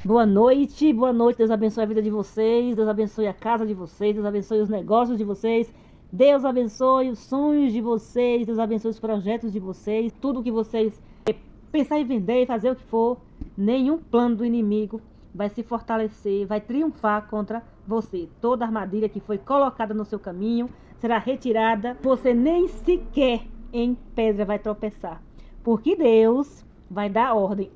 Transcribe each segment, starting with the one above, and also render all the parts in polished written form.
Boa noite, Deus abençoe a vida de vocês, Deus abençoe a casa de vocês, Deus abençoe os negócios de vocês, Deus abençoe os sonhos de vocês, Deus abençoe os projetos de vocês, tudo que vocês pensar em vender, fazer o que for, nenhum plano do inimigo vai se fortalecer, vai triunfar contra você. Toda armadilha que foi colocada no seu caminho será retirada, você nem sequer em pedra vai tropeçar, porque Deus vai dar ordem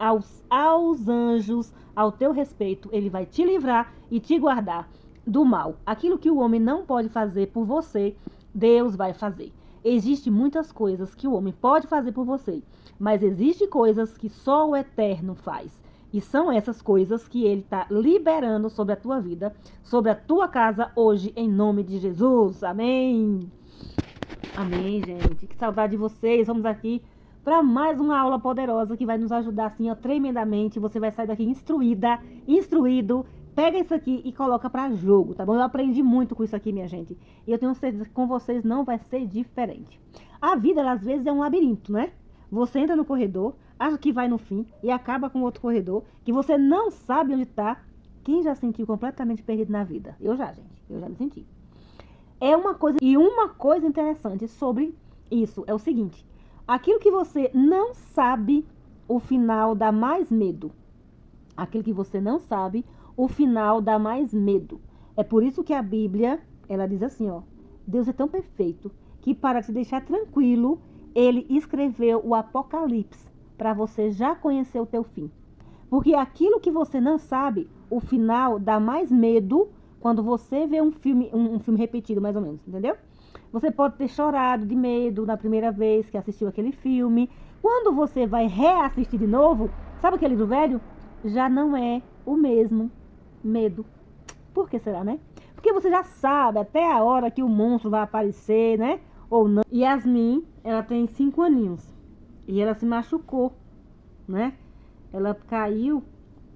aos anjos ao teu respeito, ele vai te livrar e te guardar do mal. Aquilo que o homem não pode fazer por você, Deus vai fazer. Existem muitas coisas que o homem pode fazer por você, mas existem coisas que só o Eterno faz. E são essas coisas que ele está liberando sobre a tua vida, sobre a tua casa hoje, em nome de Jesus. Amém. Amém, gente. Que saudade de vocês. Vamos aqui para mais uma aula poderosa que vai nos ajudar assim, ó, tremendamente. Você vai sair daqui instruído. Pega isso aqui e coloca para jogo, tá bom? Eu aprendi muito com isso aqui, minha gente. E eu tenho certeza que com vocês não vai ser diferente. A vida, ela, às vezes, é um labirinto, né? Você entra no corredor, acha que vai no fim e acaba com outro corredor que você não sabe onde tá. Quem já se sentiu completamente perdido na vida? Eu já, gente. Eu já me senti. Uma coisa interessante sobre isso é o seguinte: aquilo que você não sabe, o final dá mais medo. Aquilo que você não sabe, o final dá mais medo. É por isso que a Bíblia, ela diz assim, ó: Deus é tão perfeito que para te deixar tranquilo, ele escreveu o Apocalipse para você já conhecer o teu fim. Porque aquilo que você não sabe, o final dá mais medo quando você vê um filme repetido, mais ou menos, entendeu? Você pode ter chorado de medo na primeira vez que assistiu aquele filme. Quando você vai reassistir de novo, sabe aquele livro velho? Já não é o mesmo medo. Por que será, né? Porque você já sabe até a hora que o monstro vai aparecer, né? Ou não. Yasmin, ela tem 5 aninhos. E ela se machucou, né? Ela caiu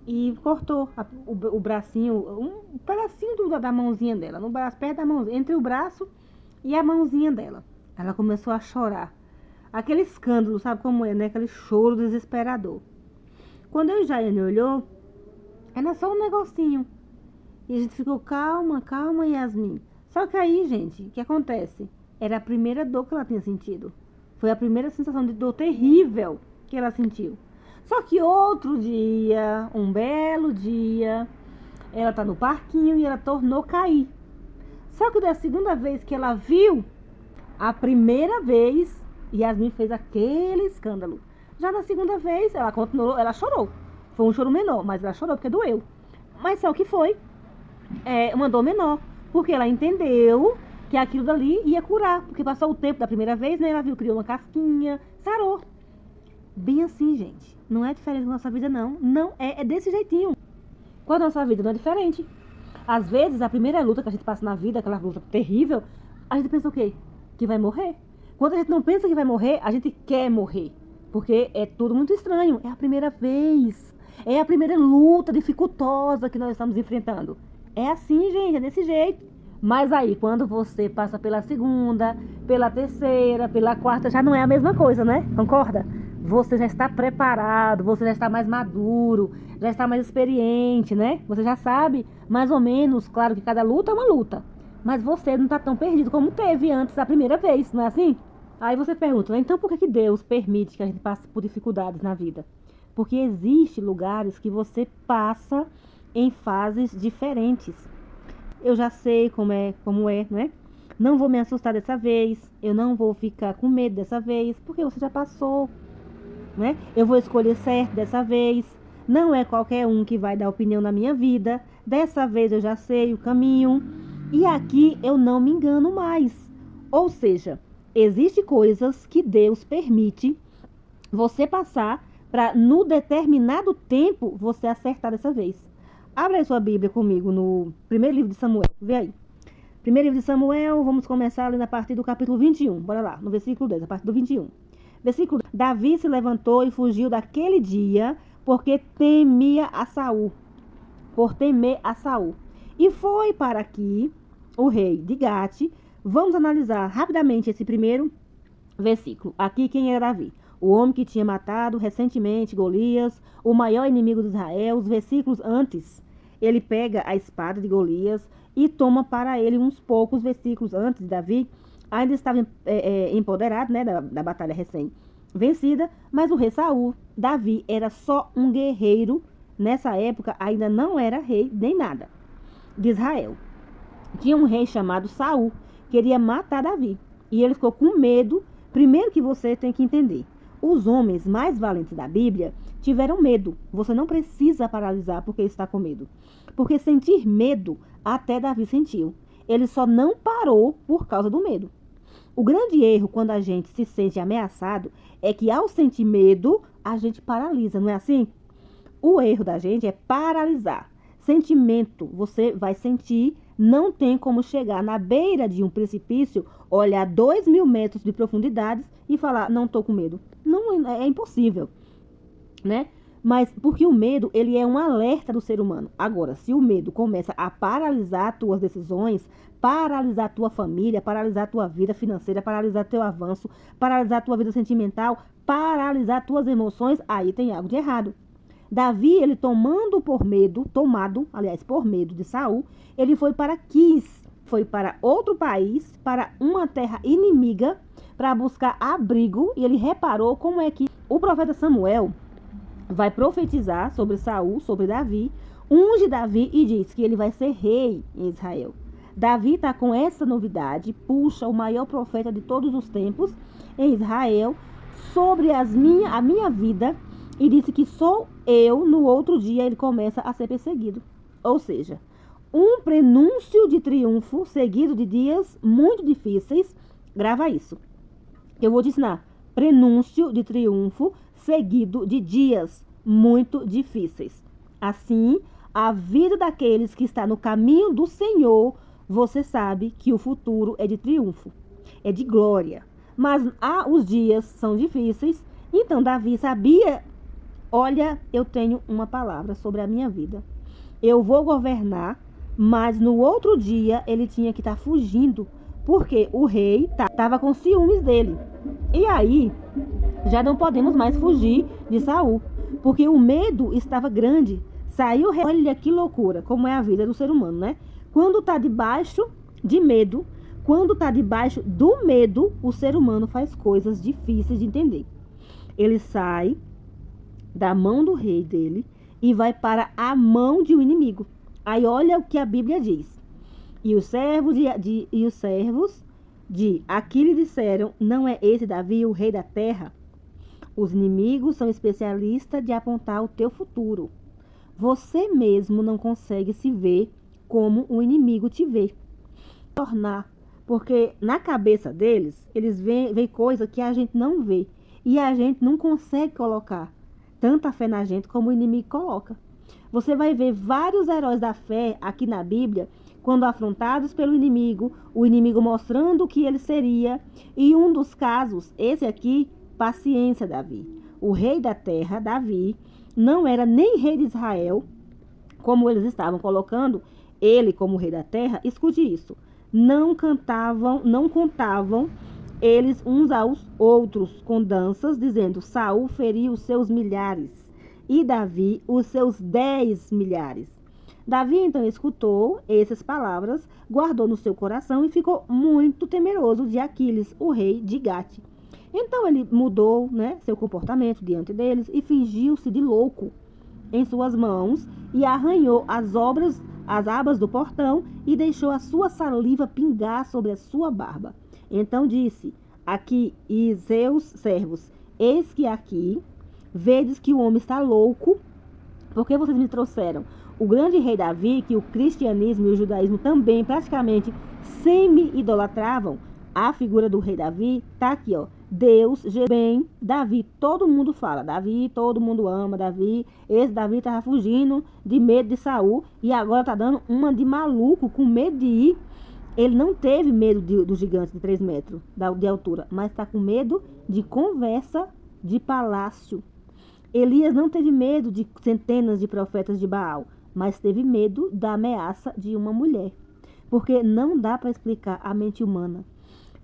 e cortou o bracinho, um pedacinho da mãozinha dela, no braço, perto da mãozinha, entre o braço e a mãozinha dela. Ela começou a chorar. Aquele escândalo, sabe como é, né? Aquele choro desesperador. Quando eu e Jaiane olhou, era só um negocinho. E a gente ficou, calma, Yasmin. Só que aí, gente, o que acontece? Era a primeira dor que ela tinha sentido. Foi a primeira sensação de dor terrível que ela sentiu. Só que outro dia, um belo dia, ela tá no parquinho e ela tornou cair. Só que da segunda vez que ela viu, a primeira vez, Yasmin fez aquele escândalo. Já na segunda vez, ela continuou, ela chorou. Foi um choro menor, mas ela chorou porque doeu. Mas só que foi uma dor menor, porque ela entendeu que aquilo dali ia curar. Porque passou o tempo da primeira vez, né? Ela viu, criou uma casquinha, sarou. Bem assim, gente. Não é diferente da nossa vida, não. Não é desse jeitinho. Com a nossa vida não é diferente. Às vezes, a primeira luta que a gente passa na vida, aquela luta terrível, a gente pensa o quê? Que vai morrer. Quando a gente não pensa que vai morrer, a gente quer morrer. Porque é tudo muito estranho. É a primeira vez. É a primeira luta dificultosa que nós estamos enfrentando. É assim, gente. É desse jeito. Mas aí, quando você passa pela segunda, pela terceira, pela quarta, já não é a mesma coisa, né? Concorda? Você já está preparado, você já está mais maduro, já está mais experiente, né? Você já sabe, mais ou menos, claro que cada luta é uma luta. Mas você não está tão perdido como teve antes da primeira vez, não é assim? Aí você pergunta, né? Então por que Deus permite que a gente passe por dificuldades na vida? Porque existem lugares que você passa em fases diferentes. Eu já sei como é, né? Não vou me assustar dessa vez, eu não vou ficar com medo dessa vez, porque você já passou, né? Eu vou escolher certo dessa vez. Não é qualquer um que vai dar opinião na minha vida. Dessa vez eu já sei o caminho. E aqui eu não me engano mais. Ou seja, existem coisas que Deus permite você passar para, no determinado tempo, você acertar dessa vez. Abra aí sua Bíblia comigo no primeiro livro de Samuel. Vê aí. Primeiro livro de Samuel, vamos começar ali na partir do capítulo 21. Bora lá, no versículo 10, a partir do 21. Versículo: Davi se levantou e fugiu daquele dia, porque temia a Saul. Por temer a Saul. E foi para aqui o rei de Gate. Vamos analisar rapidamente esse primeiro versículo. Aqui quem era Davi? o homem que tinha matado recentemente Golias, o maior inimigo de Israel. Os versículos antes, ele pega a espada de Golias e toma para ele uns poucos versículos antes. Davi ainda estava empoderado, né, da batalha recém-vencida, mas o rei Saul, Davi, era só um guerreiro. Nessa época ainda não era rei nem nada de Israel. Tinha um rei chamado Saul, queria matar Davi, e ele ficou com medo. Primeiro que você tem que entender, os homens mais valentes da Bíblia tiveram medo. Você não precisa paralisar porque está com medo, porque sentir medo até Davi sentiu. Ele só não parou por causa do medo. O grande erro quando a gente se sente ameaçado é que ao sentir medo, a gente paralisa, não é assim? O erro da gente é paralisar. Sentimento, você vai sentir, não tem como chegar na beira de um precipício, olhar 2.000 metros de profundidade e falar, não estou com medo. Não, é impossível, né? Mas porque o medo, ele é um alerta do ser humano. Agora, se o medo começa a paralisar tuas decisões, paralisar tua família, paralisar tua vida financeira, paralisar teu avanço, paralisar tua vida sentimental, paralisar tuas emoções, aí tem algo de errado. Davi, ele por medo de Saul, ele foi para Quis, foi para outro país, para uma terra inimiga, para buscar abrigo, e ele reparou como é que o profeta Samuel vai profetizar sobre Saul, sobre Davi, unge Davi e diz que ele vai ser rei em Israel. Davi está com essa novidade, puxa o maior profeta de todos os tempos em Israel sobre a minha vida, e disse que sou eu. No outro dia ele começa a ser perseguido. Ou seja, um prenúncio de triunfo seguido de dias muito difíceis. Grava isso. Eu vou te ensinar. Prenúncio de triunfo seguido de dias muito difíceis. Assim, a vida daqueles que está no caminho do Senhor, você sabe que o futuro é de triunfo, é de glória. Mas os dias são difíceis. Então Davi sabia, olha, eu tenho uma palavra sobre a minha vida. Eu vou governar, mas no outro dia ele tinha que estar fugindo, porque o rei estava com ciúmes dele. E aí, já não podemos mais fugir de Saul, porque o medo estava grande. Saiu, olha que loucura, como é a vida do ser humano, né? Quando está debaixo de medo, quando está debaixo do medo, o ser humano faz coisas difíceis de entender. Ele sai da mão do rei dele e vai para a mão de um inimigo. Aí olha o que a Bíblia diz. E os servos de aqui lhe disseram, não é esse Davi o rei da terra? Os inimigos são especialistas de apontar o teu futuro. Você mesmo não consegue se ver como o inimigo te vê. Porque na cabeça deles, eles veem coisa que a gente não vê. E a gente não consegue colocar tanta fé na gente como o inimigo coloca. Você vai ver vários heróis da fé aqui na Bíblia, quando afrontados pelo inimigo, o inimigo mostrando o que ele seria. E um dos casos, esse aqui, paciência, Davi. O rei da terra, Davi, não era nem rei de Israel, como eles estavam colocando ele como rei da terra. Escute isso. Não contavam eles uns aos outros com danças, dizendo, Saul feriu os seus milhares e Davi os seus 10 milhares. Davi então escutou essas palavras, guardou no seu coração e ficou muito temeroso de Aquiles, o rei de Gate. Então ele mudou, né, seu comportamento diante deles e fingiu-se de louco em suas mãos e arranhou as abas do portão e deixou a sua saliva pingar sobre a sua barba. Então disse, aqui e seus servos, eis que aqui, vedes que o homem está louco, porque vocês me trouxeram o grande rei Davi, que o cristianismo e o judaísmo também praticamente semi-idolatravam a figura do rei Davi. Tá aqui, ó, Deus, bem, Davi, todo mundo fala, Davi, todo mundo ama Davi, esse Davi estava fugindo de medo de Saul e agora tá dando uma de maluco, com medo de ir. Ele não teve medo do gigante de 3 metros de altura, mas está com medo de conversa de palácio. Elias não teve medo de centenas de profetas de Baal, mas teve medo da ameaça de uma mulher. Porque não dá para explicar a mente humana.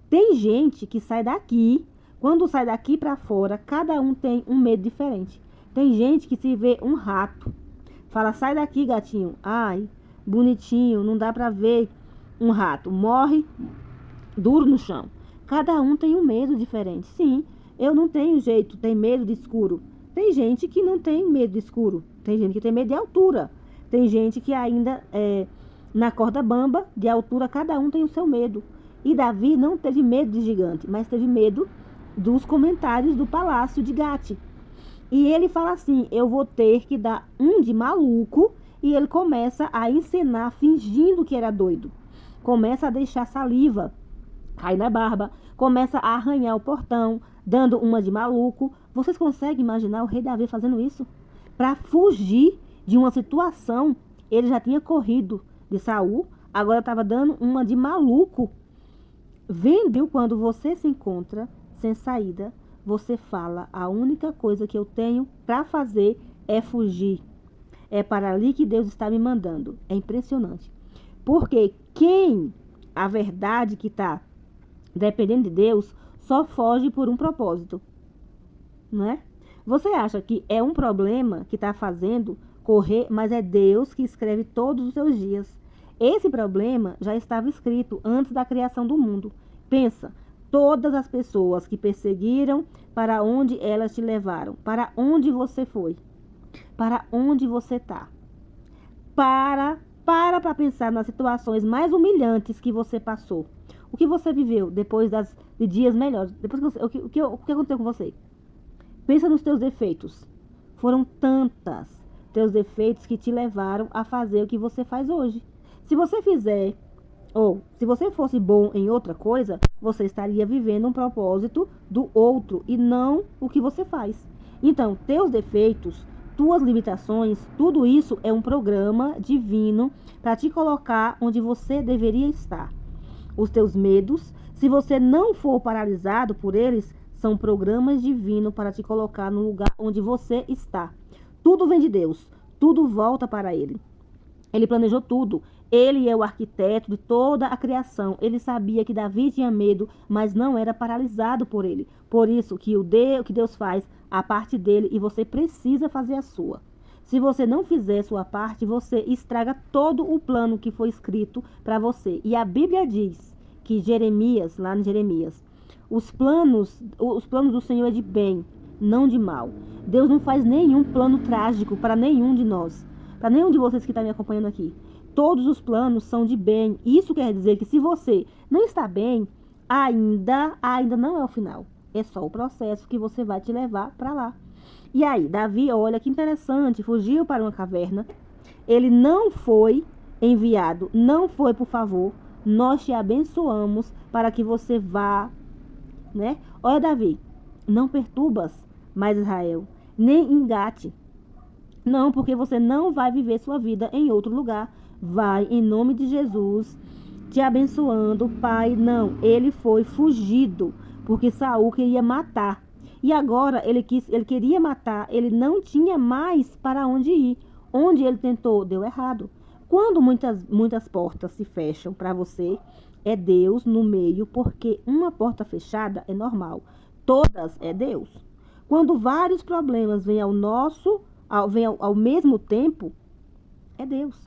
Tem gente que sai daqui Quando sai daqui para fora, cada um tem um medo diferente. Tem gente que se vê um rato, fala, sai daqui, gatinho. Ai, bonitinho, não dá para ver um rato. Morre duro no chão. Cada um tem um medo diferente. Sim, eu não tenho jeito, tem medo de escuro. Tem gente que não tem medo de escuro. Tem gente que tem medo de altura. Tem gente que ainda na corda bamba, de altura, cada um tem o seu medo. E Davi não teve medo de gigante, mas teve medo dos comentários do palácio de Gate. E ele fala assim, eu vou ter que dar um de maluco. E ele começa a encenar, fingindo que era doido. Começa a deixar saliva cair na barba. Começa a arranhar o portão, dando uma de maluco. Vocês conseguem imaginar o rei Davi fazendo isso? Para fugir de uma situação, ele já tinha corrido de Saul, agora estava dando uma de maluco. Vendo quando você se encontra sem saída, você fala, a única coisa que eu tenho para fazer é fugir. É para ali que Deus está me mandando. É impressionante. Porque a verdade que está dependendo de Deus, só foge por um propósito. Não é? Você acha que é um problema que está fazendo correr, mas é Deus que escreve todos os seus dias. Esse problema já estava escrito antes da criação do mundo. Pensa, todas as pessoas que perseguiram, para onde elas te levaram? Para onde você foi? Para onde você está? Para pensar nas situações mais humilhantes que você passou. O que você viveu depois de dias melhores? Depois o que aconteceu com você? Pensa nos teus defeitos. Foram tantas teus defeitos que te levaram a fazer o que você faz hoje. Se você fizer, ou se você fosse bom em outra coisa, você estaria vivendo um propósito do outro e não o que você faz. Então, teus defeitos, tuas limitações, tudo isso é um programa divino para te colocar onde você deveria estar. Os teus medos, se você não for paralisado por eles, são programas divinos para te colocar no lugar onde você está. Tudo vem de Deus, tudo volta para Ele. Ele planejou tudo. Ele é o arquiteto de toda a criação. Ele sabia que Davi tinha medo, mas não era paralisado por ele. Por isso que o que Deus faz a parte dele e você precisa fazer a sua. Se você não fizer a sua parte, você estraga todo o plano que foi escrito para você. E a Bíblia diz que Jeremias, lá em Jeremias, os planos do Senhor é de bem, não de mal. Deus não faz nenhum plano trágico para nenhum de nós, para nenhum de vocês que estão me acompanhando aqui. Todos os planos são de bem. Isso quer dizer que se você não está bem, ainda não é o final. É só o processo que você vai te levar para lá. E aí, Davi, olha que interessante, fugiu para uma caverna. Ele não foi enviado, não foi por favor. Nós te abençoamos para que você vá, né? Olha, Davi, não perturbas mais Israel, nem engate. Não, porque você não vai viver sua vida em outro lugar. Vai, em nome de Jesus, te abençoando, Pai. Não, ele foi fugido, porque Saul queria matar. E agora ele queria matar, ele não tinha mais para onde ir. Onde ele tentou, deu errado. Quando muitas portas se fecham para você, é Deus no meio, porque uma porta fechada é normal. Todas é Deus. Quando vários problemas vêm ao mesmo tempo, é Deus.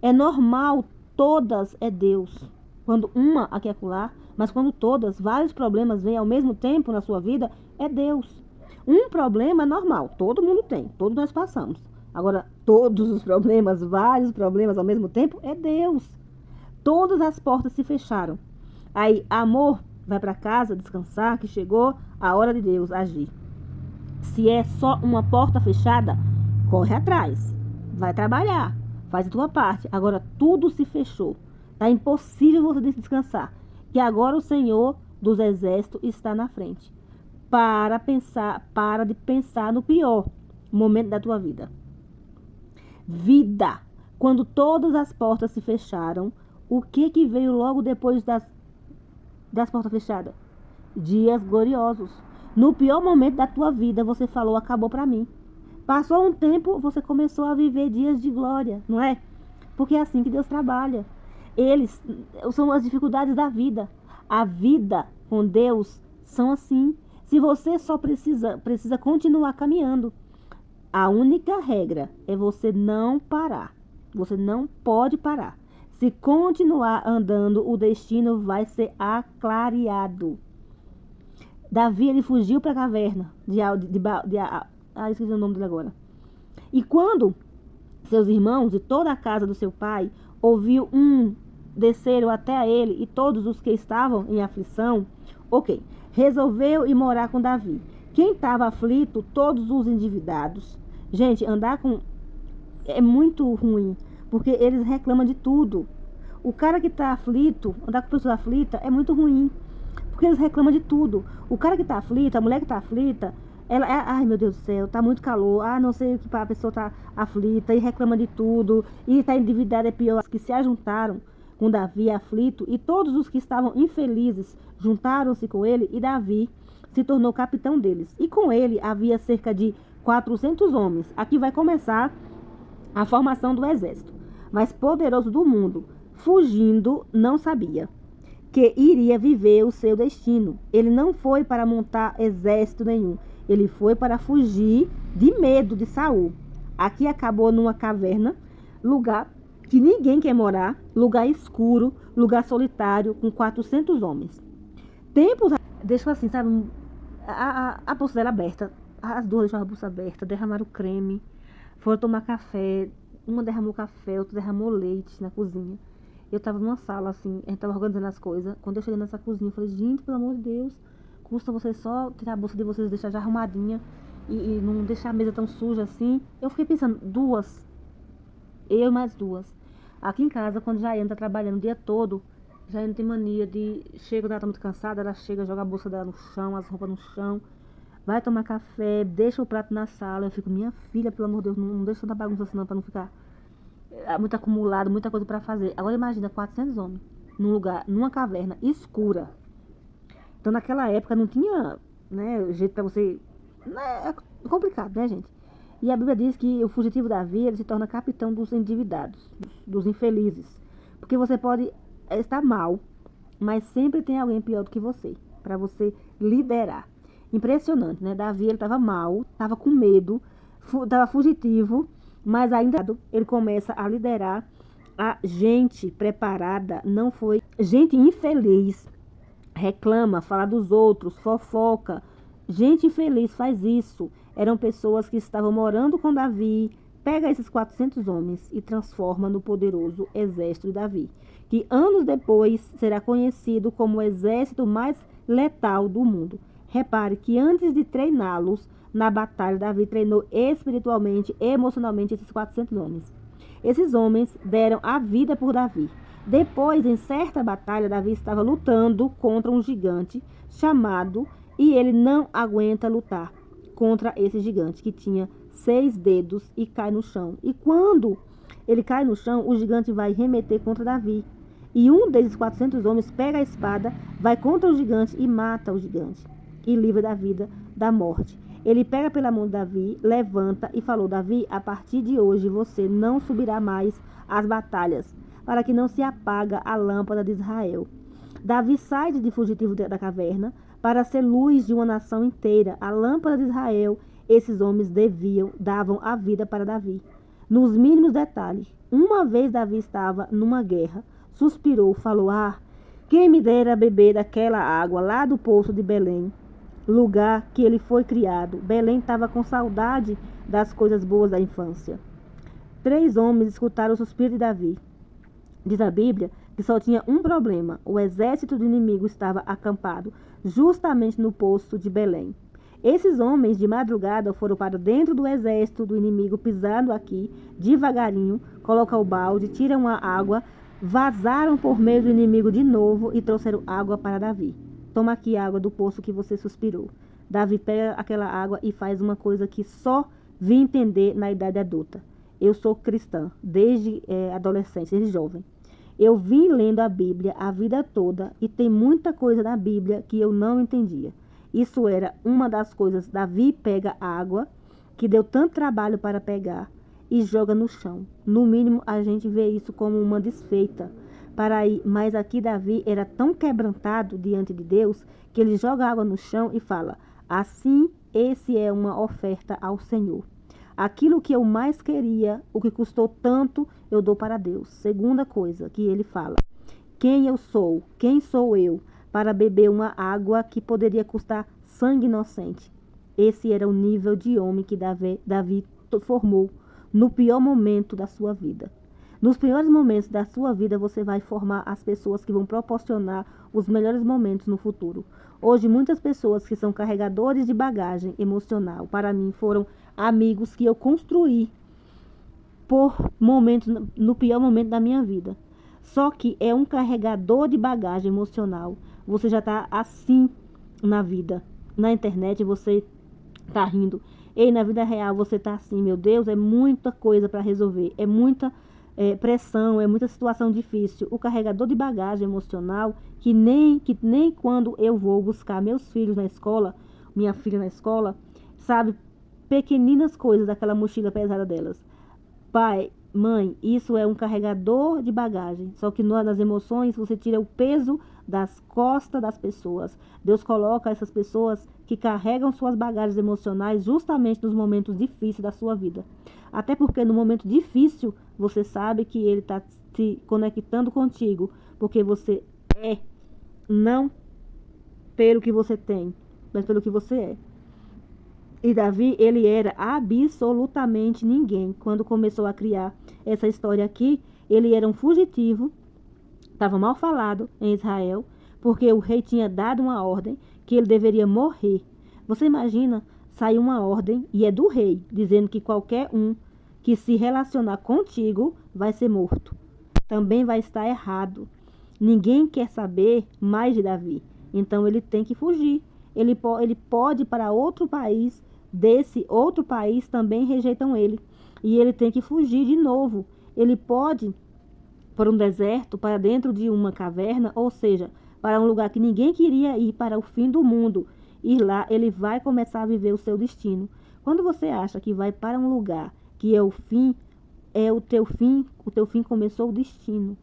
É normal, todas é Deus. Quando uma aqui e acolá, mas quando vários problemas vêm ao mesmo tempo na sua vida, é Deus. Um problema é normal, todo mundo tem, todos nós passamos. Agora, todos os problemas, vários problemas ao mesmo tempo, é Deus. Todas as portas se fecharam. Aí, amor, vai para casa descansar, que chegou a hora de Deus agir. Se é só uma porta fechada, corre atrás, vai trabalhar, faz a tua parte. Agora tudo se fechou, tá impossível você descansar. Que agora o Senhor dos Exércitos está na frente. Para de pensar no pior momento da tua vida. Vida. Quando todas as portas se fecharam, o que veio logo depois das portas fechadas? Dias gloriosos. No pior momento da tua vida, você falou, acabou para mim. Passou um tempo, você começou a viver dias de glória, não é? Porque é assim que Deus trabalha. Eles são as dificuldades da vida. A vida com Deus são assim. Se você só precisa continuar caminhando. A única regra é você não parar. Você não pode parar. Se continuar andando, o destino vai ser aclareado. Davi, ele fugiu para a caverna esqueci o nome dele agora. E quando seus irmãos e toda a casa do seu pai ouviu desceram até a ele e todos os que estavam em aflição, resolveu ir morar com Davi. Quem estava aflito, todos os endividados. Gente, andar com é muito ruim, porque eles reclamam de tudo. O cara que está aflito, andar com pessoa aflita é muito ruim, porque eles reclamam de tudo. O cara que está aflito, a mulher que está aflita, ai meu Deus do céu, tá muito calor, não sei o que a pessoa tá aflita e reclama de tudo, e tá endividada, é pior. As que se ajuntaram com Davi aflito, e todos os que estavam infelizes juntaram-se com ele, e Davi se tornou capitão deles. E com ele havia cerca de 400 homens. Aqui vai começar a formação do exército mais poderoso do mundo. Fugindo, não sabia que iria viver o seu destino. Ele não foi para montar exército nenhum. Ele foi para fugir de medo de Saul. Aqui acabou numa caverna, lugar que ninguém quer morar, lugar escuro, lugar solitário, com 400 homens. Tempos, deixou assim, sabe, a bolsa dela aberta. As duas deixaram a bolsa aberta, derramaram creme, foram tomar café. Uma derramou café, outra derramou leite na cozinha. Eu tava numa sala, assim, a gente tava organizando as coisas. Quando eu cheguei nessa cozinha, eu falei, gente, pelo amor de Deus, custa vocês só tirar a bolsa de vocês, deixar já arrumadinha e não deixar a mesa tão suja assim. Eu fiquei pensando, eu e mais duas. Aqui em casa, quando Jaiane tá trabalhando o dia todo, Jaiane tem mania de, chega, ela tá muito cansada, ela chega, joga a bolsa dela no chão, as roupas no chão, vai tomar café, deixa o prato na sala. Eu fico, minha filha, pelo amor de Deus, não deixa tanta bagunça assim não, pra não ficar muito acumulado, muita coisa pra fazer. Agora imagina 400 homens num lugar, numa caverna escura. Então naquela época não tinha, né, jeito pra você, é complicado, né, gente? E a Bíblia diz que o fugitivo Davi, ele se torna capitão dos endividados, dos infelizes. Porque você pode estar mal, mas sempre tem alguém pior do que você, para você liderar. Impressionante, né? Davi, ele estava mal, estava com medo, estava fugitivo, mas ainda ele começa a liderar a gente preparada. Não foi gente infeliz, reclama, fala dos outros, fofoca. Gente infeliz faz isso. Eram pessoas que estavam morando com Davi. Pega esses 400 homens e transforma no poderoso exército de Davi, que anos depois será conhecido como o exército mais letal do mundo. Repare que antes de treiná-los na batalha, Davi treinou espiritualmente e emocionalmente esses 400 homens. Esses homens deram a vida por Davi. Depois, em certa batalha, Davi estava lutando contra um gigante chamado, e ele não aguenta lutar contra esse gigante, que tinha 6 dedos, e cai no chão. E quando ele cai no chão, o gigante vai remeter contra Davi. E um desses 400 homens pega a espada, vai contra o gigante e mata o gigante, e livra da vida da morte. Ele pega pela mão de Davi, levanta e falou: Davi, a partir de hoje você não subirá mais às batalhas, para que não se apaga a lâmpada de Israel. Davi sai de fugitivo da caverna para ser luz de uma nação inteira. A lâmpada de Israel, esses homens davam a vida para Davi. Nos mínimos detalhes, uma vez Davi estava numa guerra, suspirou, falou: quem me dera beber daquela água lá do poço de Belém, lugar que ele foi criado. Belém estava com saudade das coisas boas da infância. 3 homens escutaram o suspiro de Davi. Diz a Bíblia que só tinha um problema: o exército do inimigo estava acampado justamente no poço de Belém. Esses homens de madrugada foram para dentro do exército do inimigo, pisando aqui devagarinho, colocam o balde, tiram a água, vazaram por meio do inimigo de novo e trouxeram água para Davi. Toma aqui a água do poço que você suspirou. Davi pega aquela água e faz uma coisa que só vim entender na idade adulta. Eu sou cristã desde adolescente, desde jovem. Eu vim lendo a Bíblia a vida toda e tem muita coisa na Bíblia que eu não entendia. Isso era uma das coisas. Davi pega a água, que deu tanto trabalho para pegar, e joga no chão. No mínimo, a gente vê isso como uma desfeita. para ir. Mas aqui Davi era tão quebrantado diante de Deus que ele joga água no chão e fala: assim, esse é uma oferta ao Senhor. Aquilo que eu mais queria, o que custou tanto, eu dou para Deus. Segunda coisa que ele fala: quem eu sou? Quem sou eu para beber uma água que poderia custar sangue inocente? Esse era o nível de homem que Davi formou no pior momento da sua vida. Nos piores momentos da sua vida, você vai formar as pessoas que vão proporcionar os melhores momentos no futuro. Hoje, muitas pessoas que são carregadores de bagagem emocional, para mim, foram amigos que eu construí por momentos, no pior momento da minha vida. Só que é um carregador de bagagem emocional. Você já está assim na vida. Na internet você está rindo. E na vida real você está assim, meu Deus, é muita coisa para resolver. É muita pressão, é muita situação difícil. O carregador de bagagem emocional, que nem quando eu vou buscar meus filhos na escola, minha filha na escola, sabe, pequeninas coisas daquela mochila pesada delas. Pai, mãe, isso é um carregador de bagagem. Só que nas emoções você tira o peso das costas das pessoas. Deus coloca essas pessoas que carregam suas bagagens emocionais justamente nos momentos difíceis da sua vida. Até porque no momento difícil você sabe que Ele está se conectando contigo, porque você é, não pelo que você tem, mas pelo que você é. E Davi, ele era absolutamente ninguém. Quando começou a criar essa história aqui, ele era um fugitivo, estava mal falado em Israel, porque o rei tinha dado uma ordem que ele deveria morrer. Você imagina, sai uma ordem, e é do rei, dizendo que qualquer um que se relacionar contigo vai ser morto. Também vai estar errado. Ninguém quer saber mais de Davi. Então ele tem que fugir. Ele pode ir para outro país. Desse outro país também rejeitam ele. E ele tem que fugir de novo. Ele pode para um deserto, para dentro de uma caverna, ou seja, para um lugar que ninguém queria ir, para o fim do mundo. E lá ele vai começar a viver o seu destino. Quando você acha que vai para um lugar que é o fim, o teu fim começou o destino.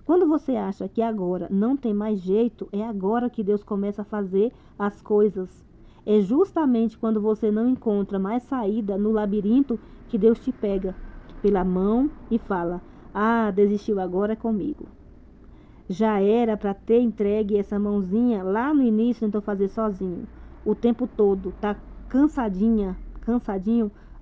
Quando você acha que agora não tem mais jeito, é agora que Deus começa a fazer as coisas. É justamente quando você não encontra mais saída no labirinto que Deus te pega pela mão e fala: ah, desistiu agora comigo. Já era para ter entregue essa mãozinha lá no início, tentou fazer sozinho. O tempo todo, tá cansadinho,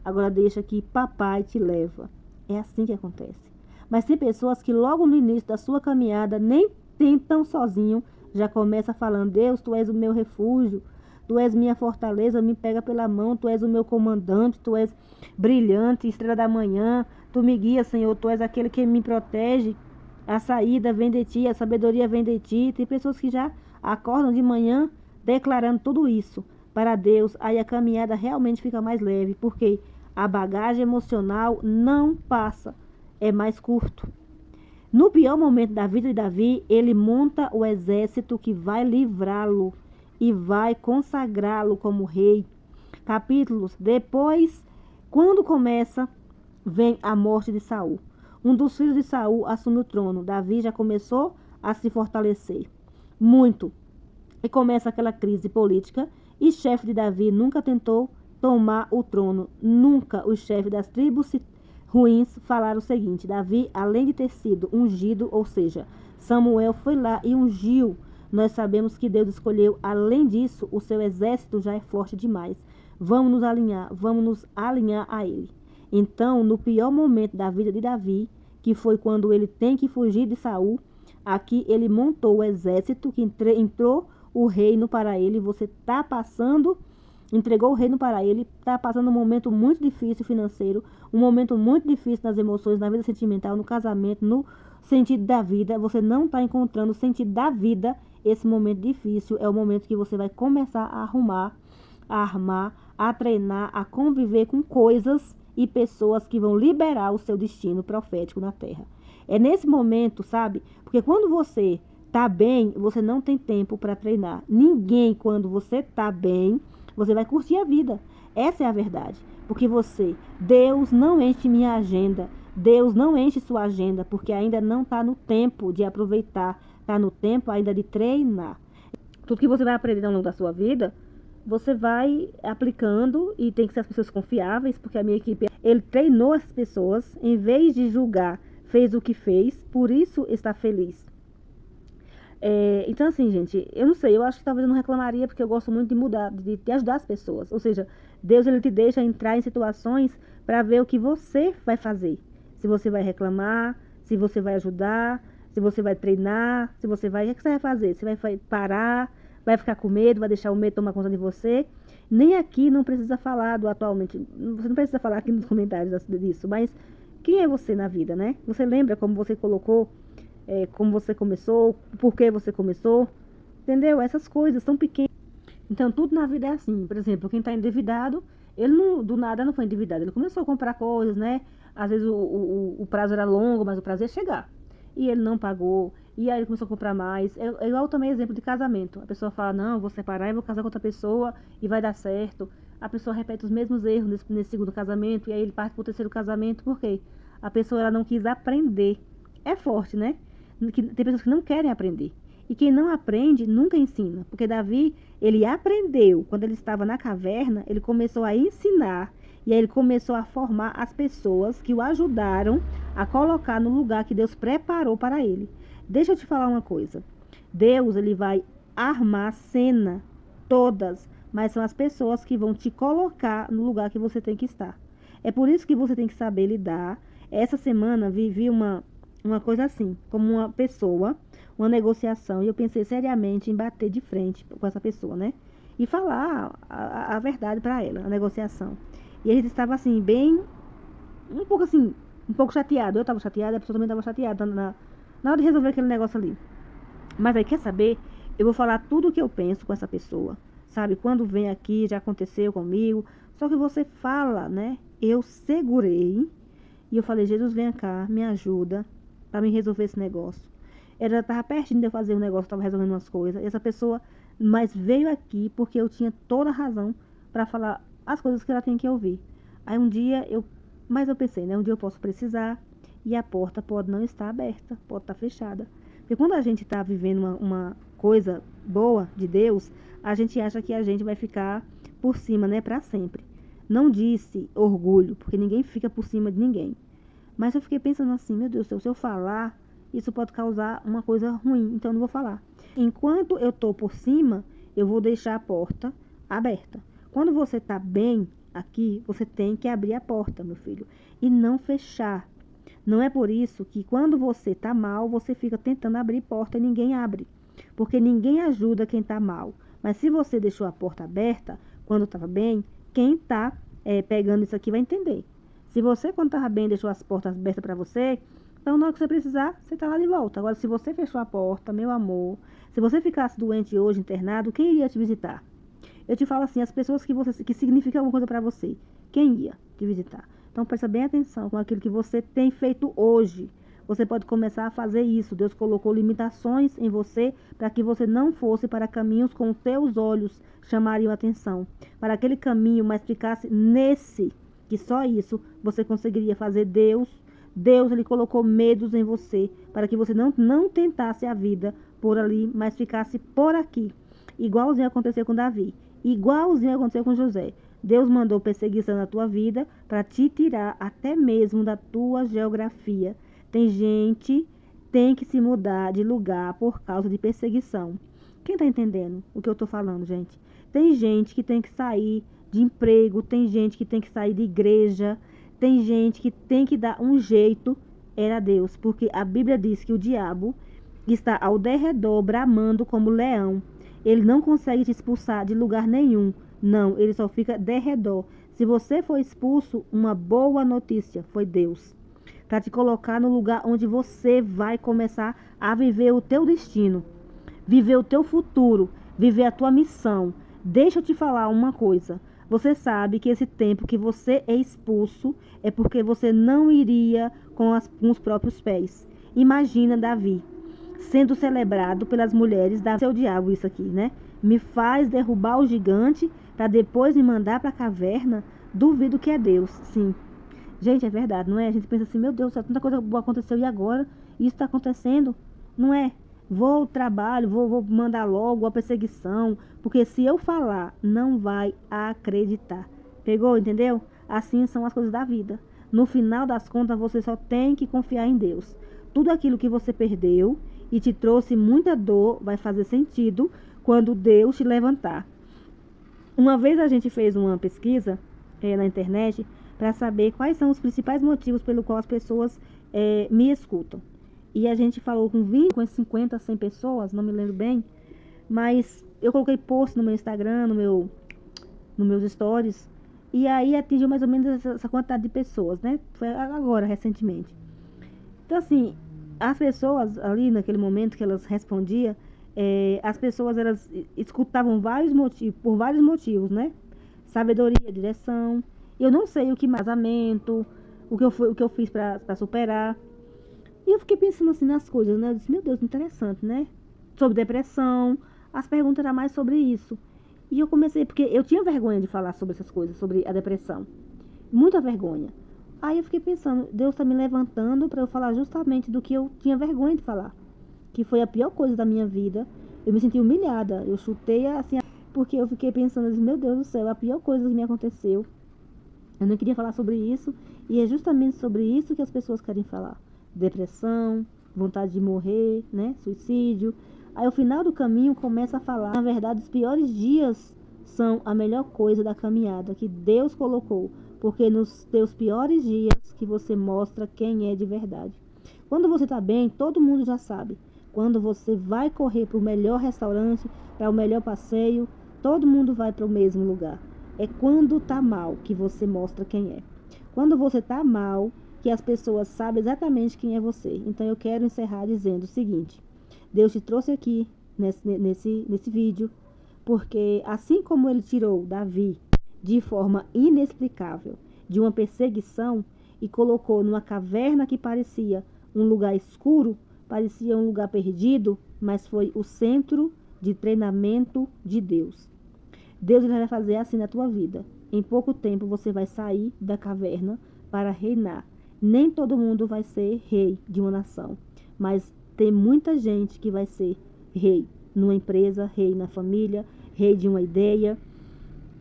agora deixa que papai te leva. É assim que acontece. Mas tem pessoas que logo no início da sua caminhada nem tentam sozinho, já começa falando: Deus, tu és o meu refúgio, tu és minha fortaleza, me pega pela mão, tu és o meu comandante, tu és brilhante, estrela da manhã, tu me guias, Senhor, tu és aquele que me protege, a saída vem de ti, a sabedoria vem de ti. Tem pessoas que já acordam de manhã declarando tudo isso para Deus, aí a caminhada realmente fica mais leve, porque a bagagem emocional não passa, é mais curto. No pior momento da vida de Davi, ele monta o exército que vai livrá-lo e vai consagrá-lo como rei. Capítulos depois, quando começa, vem a morte de Saul. Um dos filhos de Saul assume o trono. Davi já começou a se fortalecer muito. E começa aquela crise política. E chefe de Davi nunca tentou tomar o trono. Nunca os chefes das tribos ruins falaram o seguinte: Davi, além de ter sido ungido, ou seja, Samuel foi lá e ungiu. Nós sabemos que Deus escolheu. Além disso, o seu exército já é forte demais. Vamos nos alinhar a ele. Então, no pior momento da vida de Davi, que foi quando ele tem que fugir de Saul, aqui ele montou o exército, que entrou o reino para ele. Você está passando, entregou o reino para ele, está passando um momento muito difícil financeiro, um momento muito difícil nas emoções, na vida sentimental, no casamento, no sentido da vida. Você não está encontrando o sentido da vida. Esse momento difícil é o momento que você vai começar a arrumar, a armar, a treinar, a conviver com coisas e pessoas que vão liberar o seu destino profético na terra. É nesse momento, sabe? Porque quando você tá bem, você não tem tempo para treinar. Ninguém, quando você tá bem, você vai curtir a vida. Essa é a verdade. Porque Deus não enche minha agenda. Deus não enche sua agenda, porque ainda não está no tempo de aproveitar, está no tempo ainda de treinar. Tudo que você vai aprender ao longo da sua vida, você vai aplicando, e tem que ser as pessoas confiáveis, porque a minha equipe, ele treinou as pessoas, em vez de julgar, fez o que fez, por isso está feliz. Então assim, gente, eu não sei, eu acho que talvez eu não reclamaria, porque eu gosto muito de mudar, de ajudar as pessoas. Ou seja, Deus, ele te deixa entrar em situações para ver o que você vai fazer. Se você vai reclamar, se você vai ajudar, se você vai treinar, se você vai... O que você vai fazer? Você vai parar, vai ficar com medo, vai deixar o medo tomar conta de você? Nem aqui não precisa falar do atualmente. Você não precisa falar aqui nos comentários disso, mas quem é você na vida, né? Você lembra como você colocou, como você começou, por que você começou? Entendeu? Essas coisas são pequenas. Então, tudo na vida é assim. Por exemplo, quem está endividado, ele não, do nada não foi endividado. Ele começou a comprar coisas, né? Às vezes o prazo era longo, mas o prazo ia chegar. E ele não pagou. E aí ele começou a comprar mais. É igual também exemplo de casamento. A pessoa fala, não, vou separar e vou casar com outra pessoa e vai dar certo. A pessoa repete os mesmos erros nesse segundo casamento. E aí ele parte para o terceiro casamento. Por quê? A pessoa, ela não quis aprender. É forte, né? Tem pessoas que não querem aprender. E quem não aprende, nunca ensina. Porque Davi, ele aprendeu. Quando ele estava na caverna, ele começou a ensinar. E aí ele começou a formar as pessoas que o ajudaram a colocar no lugar que Deus preparou para ele. Deixa eu te falar uma coisa. Deus, ele vai armar a cena todas, mas são as pessoas que vão te colocar no lugar que você tem que estar. É por isso que você tem que saber lidar. Essa semana vivi uma coisa assim, como uma pessoa, uma negociação, e eu pensei seriamente em bater de frente com essa pessoa, né? E falar a verdade para ela, a negociação. E a gente estava assim, um pouco chateado. Eu estava chateada, a pessoa também estava chateada na hora de resolver aquele negócio ali. Mas aí, quer saber? Eu vou falar tudo o que eu penso com essa pessoa, sabe? Quando vem aqui, já aconteceu comigo. Só que você fala, né? Eu segurei e eu falei, Jesus, vem cá, me ajuda para me resolver esse negócio. Ela estava pertinho de eu fazer um negócio, estava resolvendo umas coisas. E essa pessoa, mas veio aqui porque eu tinha toda a razão para falar as coisas que ela tem que ouvir. Aí um dia eu pensei, né? Um dia eu posso precisar e a porta pode não estar aberta, pode estar fechada. Porque quando a gente está vivendo uma coisa boa de Deus, a gente acha que a gente vai ficar por cima, né? Para sempre. Não disse orgulho, porque ninguém fica por cima de ninguém. Mas eu fiquei pensando assim, meu Deus do céu, se eu falar, isso pode causar uma coisa ruim, então eu não vou falar. Enquanto eu estou por cima, eu vou deixar a porta aberta. Quando você está bem aqui, você tem que abrir a porta, meu filho, e não fechar. Não é por isso que quando você está mal, você fica tentando abrir porta e ninguém abre. Porque ninguém ajuda quem está mal. Mas se você deixou a porta aberta, quando estava bem, quem está pegando isso aqui vai entender. Se você, quando estava bem, deixou as portas abertas para você, então na hora que você precisar, você está lá de volta. Agora, se você fechou a porta, meu amor, se você ficasse doente hoje, internado, quem iria te visitar? Eu te falo assim, as pessoas que significam alguma coisa para você, quem ia te visitar? Então presta bem atenção com aquilo que você tem feito hoje. Você pode começar a fazer isso. Deus colocou limitações em você para que você não fosse para caminhos com os teus olhos chamariam atenção. Para aquele caminho, mas ficasse nesse, que só isso você conseguiria fazer. Deus, ele colocou medos em você para que você não tentasse a vida por ali, mas ficasse por aqui. Igualzinho aconteceu com Davi. Igualzinho aconteceu com José. Deus mandou perseguição na tua vida para te tirar até mesmo da tua geografia. Tem gente tem que se mudar de lugar por causa de perseguição. Quem está entendendo o que eu estou falando, gente? Tem gente que tem que sair de emprego, tem gente que tem que sair de igreja, tem gente que tem que dar um jeito. Era Deus, porque a Bíblia diz que o diabo está ao derredor bramando como leão. Ele não consegue te expulsar de lugar nenhum. Não, ele só fica derredor. Se você for expulso, uma boa notícia, foi Deus. Para te colocar no lugar onde você vai começar a viver o teu destino. Viver o teu futuro. Viver a tua missão. Deixa eu te falar uma coisa. Você sabe que esse tempo que você é expulso é porque você não iria com os próprios pés. Imagina Davi sendo celebrado pelas mulheres da seu diabo, isso aqui, né? Me faz derrubar o gigante para depois me mandar para a caverna. Duvido que é Deus, sim. Gente, é verdade, não é? A gente pensa assim, meu Deus, tanta coisa boa aconteceu e agora isso está acontecendo, não é? Vou ao trabalho, vou mandar logo a perseguição, porque se eu falar, não vai acreditar. Pegou, entendeu? Assim são as coisas da vida. No final das contas, você só tem que confiar em Deus. Tudo aquilo que você perdeu e te trouxe muita dor vai fazer sentido quando Deus te levantar. Uma vez a gente fez uma pesquisa na internet para saber quais são os principais motivos pelo qual as pessoas me escutam. E a gente falou com 20, com 50, 100 pessoas, não me lembro bem, mas eu coloquei post no meu Instagram, nos meus stories, e aí atingiu mais ou menos essa quantidade de pessoas, né? Foi agora, recentemente. Então, assim, as pessoas ali naquele momento que elas respondiam, as pessoas elas escutavam por vários motivos, né? Sabedoria, direção. Eu não sei o que mais, casamento, o que eu fiz para superar. E eu fiquei pensando assim nas coisas, né? Eu disse, meu Deus, interessante, né? Sobre depressão, as perguntas eram mais sobre isso. E eu comecei, porque eu tinha vergonha de falar sobre essas coisas, sobre a depressão. Muita vergonha. Aí eu fiquei pensando, Deus está me levantando para eu falar justamente do que eu tinha vergonha de falar. Que foi a pior coisa da minha vida. Eu me senti humilhada. Eu chutei assim, porque eu fiquei pensando assim, meu Deus do céu, a pior coisa que me aconteceu. Eu não queria falar sobre isso. E é justamente sobre isso que as pessoas querem falar. Depressão, vontade de morrer, né? Suicídio. Aí ao final do caminho começa a falar, na verdade, os piores dias são a melhor coisa da caminhada que Deus colocou, porque nos teus piores dias que você mostra quem é de verdade. Quando você está bem, todo mundo já sabe. Quando você vai correr para o melhor restaurante, para o melhor passeio, todo mundo vai para o mesmo lugar. É quando está mal que você mostra quem é. Quando você está mal, que as pessoas sabem exatamente quem é você. Então eu quero encerrar dizendo o seguinte: Deus te trouxe aqui nesse vídeo, porque assim como ele tirou Davi de forma inexplicável de uma perseguição e colocou numa caverna que parecia um lugar escuro, parecia um lugar perdido, mas foi o centro de treinamento de Deus. Deus vai fazer assim na tua vida. Em pouco tempo você vai sair da caverna para reinar. Nem todo mundo vai ser rei de uma nação, mas tem muita gente que vai ser rei numa empresa, rei na família, rei de uma ideia,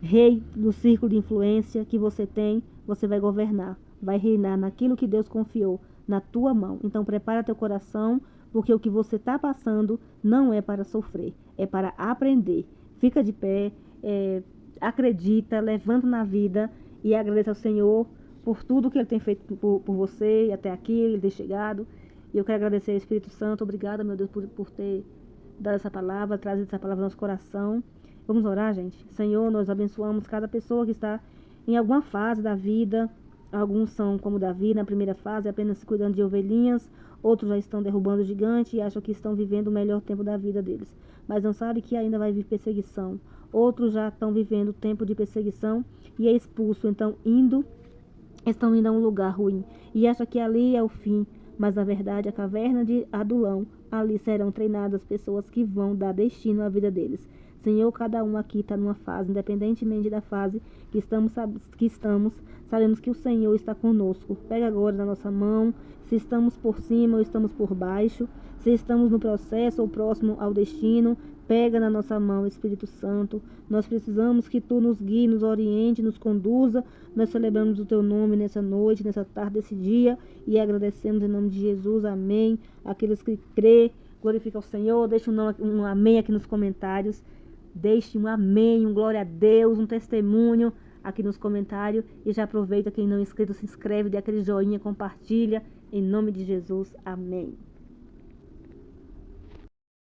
rei do círculo de influência que você tem. Você vai governar, vai reinar naquilo que Deus confiou na tua mão. Então prepara teu coração, porque o que você está passando não é para sofrer, é para aprender. Fica de pé, acredita, levanta na vida e agradeça ao Senhor por tudo que Ele tem feito por você e até aqui, Ele tem chegado. E eu quero agradecer ao Espírito Santo. Obrigada, meu Deus, por ter dado essa palavra, trazido essa palavra no nosso coração. Vamos orar, gente. Senhor, nós abençoamos cada pessoa que está em alguma fase da vida. Alguns são como Davi, na primeira fase, apenas se cuidando de ovelhinhas. Outros já estão derrubando o gigante e acham que estão vivendo o melhor tempo da vida deles. Mas não sabem que ainda vai vir perseguição. Outros já estão vivendo o tempo de perseguição e é expulso, então estão indo a um lugar ruim e acham que ali é o fim, mas na verdade a caverna de Adulão, ali serão treinadas pessoas que vão dar destino à vida deles. Senhor, cada um aqui está numa fase, independentemente da fase que estamos, sabemos que o Senhor está conosco. Pega agora na nossa mão, se estamos por cima ou estamos por baixo, se estamos no processo ou próximo ao destino, pega na nossa mão, Espírito Santo. Nós precisamos que Tu nos guie, nos oriente, nos conduza. Nós celebramos o Teu nome nessa noite, nessa tarde, nesse dia e agradecemos em nome de Jesus. Amém. Aqueles que crê, glorifica o Senhor. Deixe um amém aqui nos comentários. Deixe um amém, um glória a Deus, um testemunho aqui nos comentários. E já aproveita, quem não é inscrito, se inscreve, dê aquele joinha, compartilha. Em nome de Jesus. Amém.